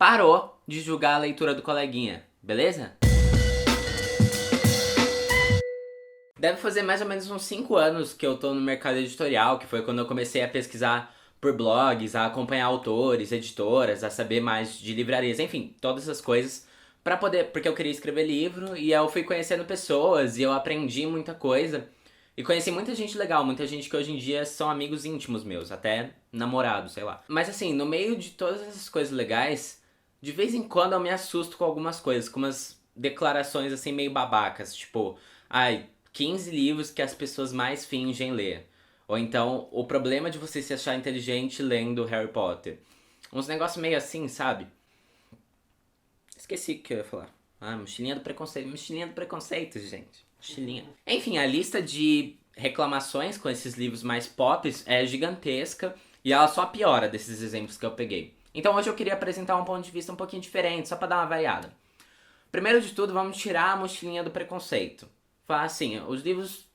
parou de julgar a leitura do coleguinha, beleza? Deve fazer mais ou menos uns 5 anos que eu tô no mercado editorial, que foi quando eu comecei a pesquisar por blogs, a acompanhar autores, editoras, a saber mais de livrarias, enfim, todas essas coisas pra poder, porque eu queria escrever livro e eu fui conhecendo pessoas e eu aprendi muita coisa e conheci muita gente legal, muita gente que hoje em dia são amigos íntimos meus, até namorados, sei lá. Mas assim, no meio de todas essas coisas legais, de vez em quando eu me assusto com algumas coisas, com umas declarações assim meio babacas, tipo, ai, 15 livros que as pessoas mais fingem ler. Ou então, o problema de você se achar inteligente lendo Harry Potter. Uns negócios meio assim, sabe? Esqueci o que eu ia falar. Ah, mochilinha do preconceito. Mochilinha do preconceito, gente. Mochilinha. Enfim, a lista de reclamações com esses livros mais pop é gigantesca e ela só piora desses exemplos que eu peguei. Então hoje eu queria apresentar um ponto de vista um pouquinho diferente, só pra dar uma variada. Primeiro de tudo, vamos tirar a mochilinha do preconceito. Falar assim, os livros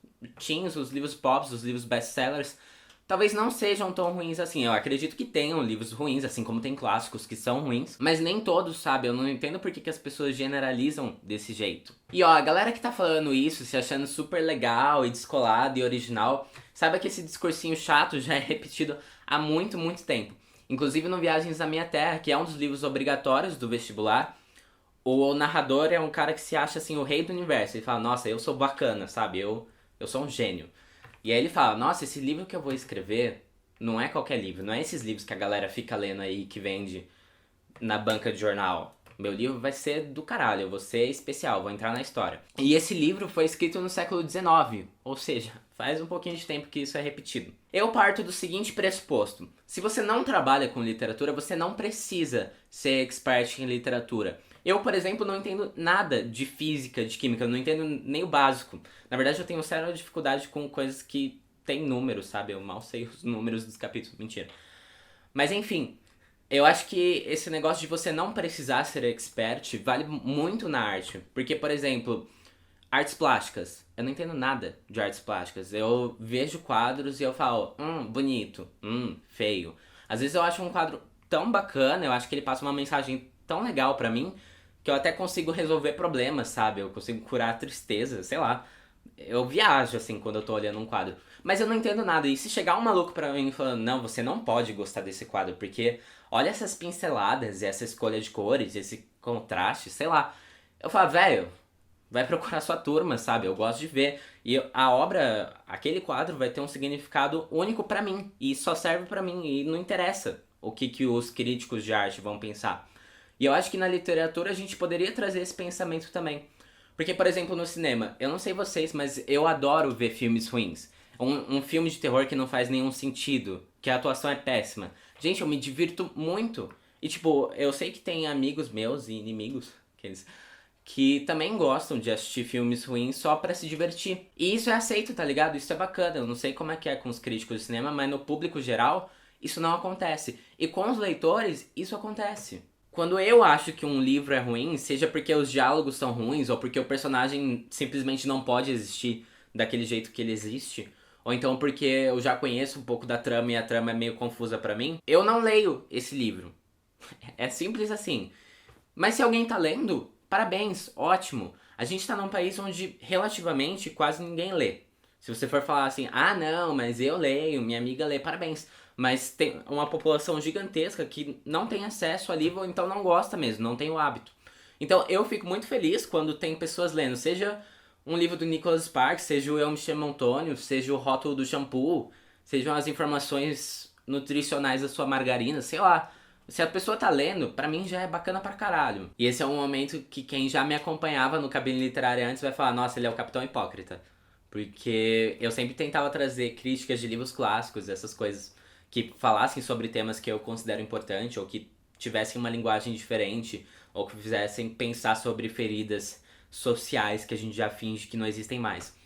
teens, os livros pops, os livros best-sellers, talvez não sejam tão ruins assim. Eu acredito que tenham livros ruins, assim como tem clássicos que são ruins, mas nem todos, sabe? Eu não entendo por que as pessoas generalizam desse jeito. E ó, a galera que tá falando isso, se achando super legal e descolado e original, saiba que esse discursinho chato já é repetido há muito, muito tempo. Inclusive no Viagens à Minha Terra, que é um dos livros obrigatórios do vestibular, o narrador é um cara que se acha assim o rei do universo. Ele fala, nossa, eu sou bacana, sabe? Eu sou um gênio. E aí ele fala, nossa, esse livro que eu vou escrever não é qualquer livro, não é esses livros que a galera fica lendo aí que vende na banca de jornal. Meu livro vai ser do caralho, eu vou ser especial, vou entrar na história. E esse livro foi escrito no século XIX, ou seja, faz um pouquinho de tempo que isso é repetido. Eu parto do seguinte pressuposto: se você não trabalha com literatura, você não precisa ser expert em literatura. Eu, por exemplo, não entendo nada de física, de química, eu não entendo nem o básico. Na verdade, eu tenho séria dificuldade com coisas que tem números, sabe? Eu mal sei os números dos capítulos, mentira. Mas enfim, eu acho que esse negócio de você não precisar ser expert vale muito na arte. Porque, por exemplo, artes plásticas. Eu não entendo nada de artes plásticas. Eu vejo quadros e eu falo, bonito, feio. Às vezes eu acho um quadro tão bacana, eu acho que ele passa uma mensagem tão legal pra mim, que eu até consigo resolver problemas, sabe? Eu consigo curar a tristeza, sei lá. Eu viajo, assim, quando eu tô olhando um quadro. Mas eu não entendo nada. E se chegar um maluco pra mim falando, não, você não pode gostar desse quadro, porque olha essas pinceladas, essa escolha de cores, esse contraste, sei lá. Eu falo, velho, vai procurar sua turma, sabe? Eu gosto de ver. E a obra, aquele quadro vai ter um significado único pra mim. E só serve pra mim. E não interessa o que os críticos de arte vão pensar. E eu acho que na literatura a gente poderia trazer esse pensamento também. Porque, por exemplo, no cinema, eu não sei vocês, mas eu adoro ver filmes ruins. Um filme de terror que não faz nenhum sentido, que a atuação é péssima. Gente, eu me divirto muito. E, tipo, eu sei que tem amigos meus e inimigos, aqueles, que também gostam de assistir filmes ruins só pra se divertir. E isso é aceito, tá ligado? Isso é bacana. Eu não sei como é que é com os críticos de cinema, mas no público geral, isso não acontece. E com os leitores, isso acontece. Quando eu acho que um livro é ruim, seja porque os diálogos são ruins ou porque o personagem simplesmente não pode existir daquele jeito que ele existe, ou então porque eu já conheço um pouco da trama e a trama é meio confusa pra mim, eu não leio esse livro. É simples assim. Mas se alguém tá lendo, parabéns, ótimo. A gente tá num país onde relativamente quase ninguém lê. Se você for falar assim, ah não, mas eu leio, minha amiga lê, parabéns. Mas tem uma população gigantesca que não tem acesso a livro, ou então não gosta mesmo, não tem o hábito. Então eu fico muito feliz quando tem pessoas lendo, seja um livro do Nicholas Sparks, seja o Eu Me Chamo Antônio, seja o rótulo do shampoo, sejam as informações nutricionais da sua margarina, sei lá. Se a pessoa tá lendo, pra mim já é bacana pra caralho. E esse é um momento que quem já me acompanhava no Cabine Literária antes vai falar, nossa, ele é o Capitão Hipócrita. Porque eu sempre tentava trazer críticas de livros clássicos, essas coisas que falassem sobre temas que eu considero importante, ou que tivessem uma linguagem diferente, ou que fizessem pensar sobre feridas sociais que a gente já finge que não existem mais.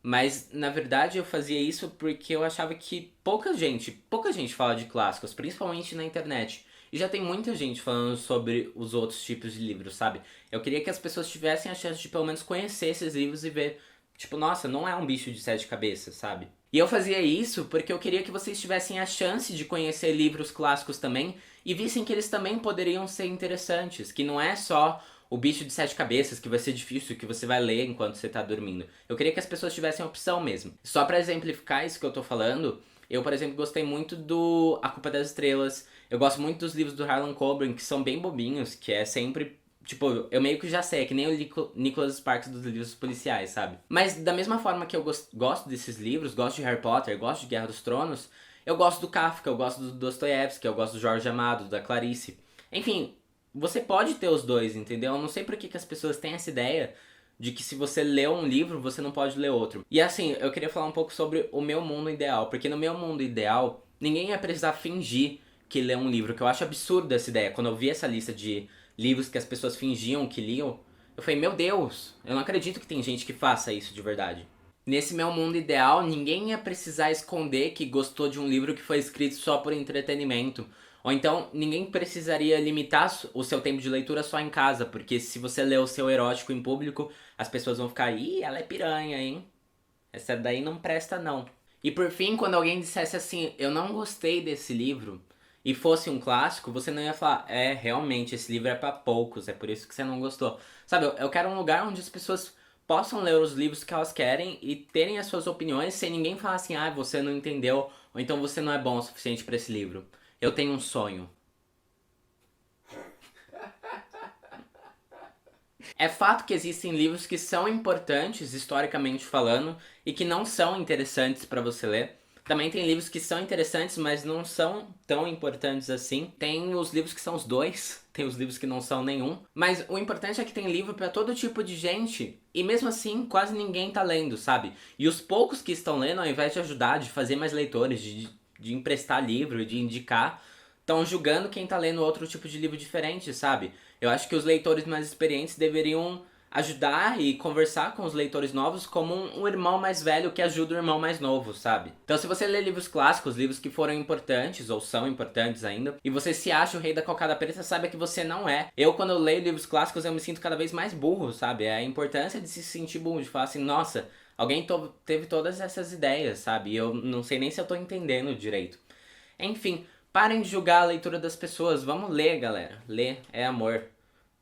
Mas, na verdade, eu fazia isso porque eu achava que pouca gente fala de clássicos, principalmente na internet. E já tem muita gente falando sobre os outros tipos de livros, sabe? Eu queria que as pessoas tivessem a chance de pelo menos conhecer esses livros e ver, tipo, nossa, não é um bicho de sete cabeças, sabe? E eu fazia isso porque eu queria que vocês tivessem a chance de conhecer livros clássicos também e vissem que eles também poderiam ser interessantes, que não é só o Bicho de Sete Cabeças que vai ser difícil, que você vai ler enquanto você tá dormindo. Eu queria que as pessoas tivessem opção mesmo. Só pra exemplificar isso que eu tô falando, eu, por exemplo, gostei muito do A Culpa das Estrelas. Eu gosto muito dos livros do Harlan Coben, que são bem bobinhos, que é sempre tipo, eu meio que já sei, é que nem o Nicholas Sparks dos livros policiais, sabe? Mas da mesma forma que eu gosto desses livros, gosto de Harry Potter, gosto de Guerra dos Tronos, eu gosto do Kafka, eu gosto do Dostoiévski, eu gosto do Jorge Amado, da Clarice. Enfim, você pode ter os dois, entendeu? Eu não sei por que as pessoas têm essa ideia de que se você lê um livro, você não pode ler outro. E assim, eu queria falar um pouco sobre o meu mundo ideal, porque no meu mundo ideal, ninguém ia precisar fingir que lê um livro, que eu acho absurdo essa ideia. Quando eu vi essa lista de livros que as pessoas fingiam que liam, eu falei, meu Deus, eu não acredito que tem gente que faça isso de verdade. Nesse meu mundo ideal, ninguém ia precisar esconder que gostou de um livro que foi escrito só por entretenimento. Ou então, ninguém precisaria limitar o seu tempo de leitura só em casa, porque se você lê o seu erótico em público, as pessoas vão ficar, ih, ela é piranha, hein? Essa daí não presta não. E por fim, quando alguém dissesse assim, eu não gostei desse livro, e fosse um clássico, você não ia falar, é, realmente, esse livro é pra poucos, é por isso que você não gostou. Sabe, eu quero um lugar onde as pessoas possam ler os livros que elas querem e terem as suas opiniões sem ninguém falar assim, ah, você não entendeu, ou então você não é bom o suficiente pra esse livro. Eu tenho um sonho. É fato que existem livros que são importantes, historicamente falando, e que não são interessantes pra você ler. Também tem livros que são interessantes, mas não são tão importantes assim. Tem os livros que são os dois, tem os livros que não são nenhum. Mas o importante é que tem livro pra todo tipo de gente. E mesmo assim, quase ninguém tá lendo, sabe? E os poucos que estão lendo, ao invés de ajudar, de fazer mais leitores, de emprestar livro, de indicar, estão julgando quem tá lendo outro tipo de livro diferente, sabe? Eu acho que os leitores mais experientes deveriam ajudar e conversar com os leitores novos como um irmão mais velho que ajuda o irmão mais novo, sabe? Então se você lê livros clássicos, livros que foram importantes ou são importantes ainda, e você se acha o rei da cocada preta, saiba que você não é. Eu, quando eu leio livros clássicos, eu me sinto cada vez mais burro, sabe? É a importância de se sentir burro, de falar assim, nossa, alguém teve todas essas ideias, sabe? E eu não sei nem se eu tô entendendo direito. Enfim, parem de julgar a leitura das pessoas. Vamos ler, galera. Ler é amor,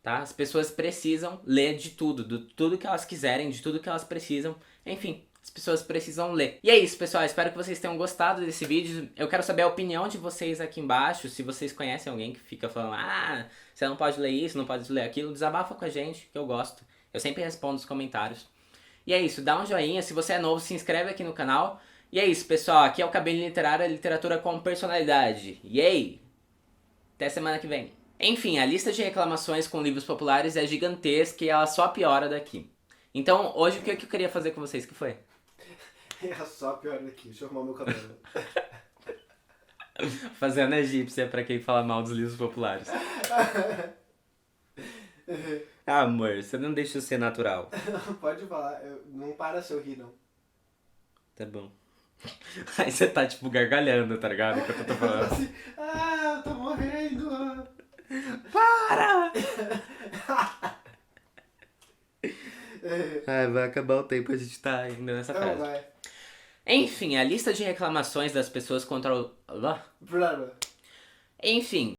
tá? As pessoas precisam ler de tudo, de tudo que elas quiserem, de tudo que elas precisam. Enfim, as pessoas precisam ler. E é isso, pessoal. Espero que vocês tenham gostado desse vídeo. Eu quero saber a opinião de vocês aqui embaixo. Se vocês conhecem alguém que fica falando, ah, você não pode ler isso, não pode ler aquilo, desabafa com a gente, que eu gosto. Eu sempre respondo os comentários. E é isso, dá um joinha. Se você é novo, se inscreve aqui no canal. E é isso, pessoal. Aqui é o Cabine Literário, literatura com personalidade. Yay! Até semana que vem. Enfim, a lista de reclamações com livros populares é gigantesca e ela só piora daqui. Então, hoje o que eu queria fazer com vocês? Que foi? É só pior daqui, deixa eu arrumar meu cabelo. Fazendo egípcia pra quem fala mal dos livros populares. Ah, amor, você não deixa eu ser natural. Pode falar, não para se eu rir, não. Tá bom. Aí você tá, tipo, gargalhando, tá ligado? Enquanto eu tô falando. Assim, eu tô morrendo. Para! Ai, vai acabar o tempo, a gente tá ainda nessa Não, frase. vai. Enfim, a lista de reclamações das pessoas contra o... Brava. Enfim,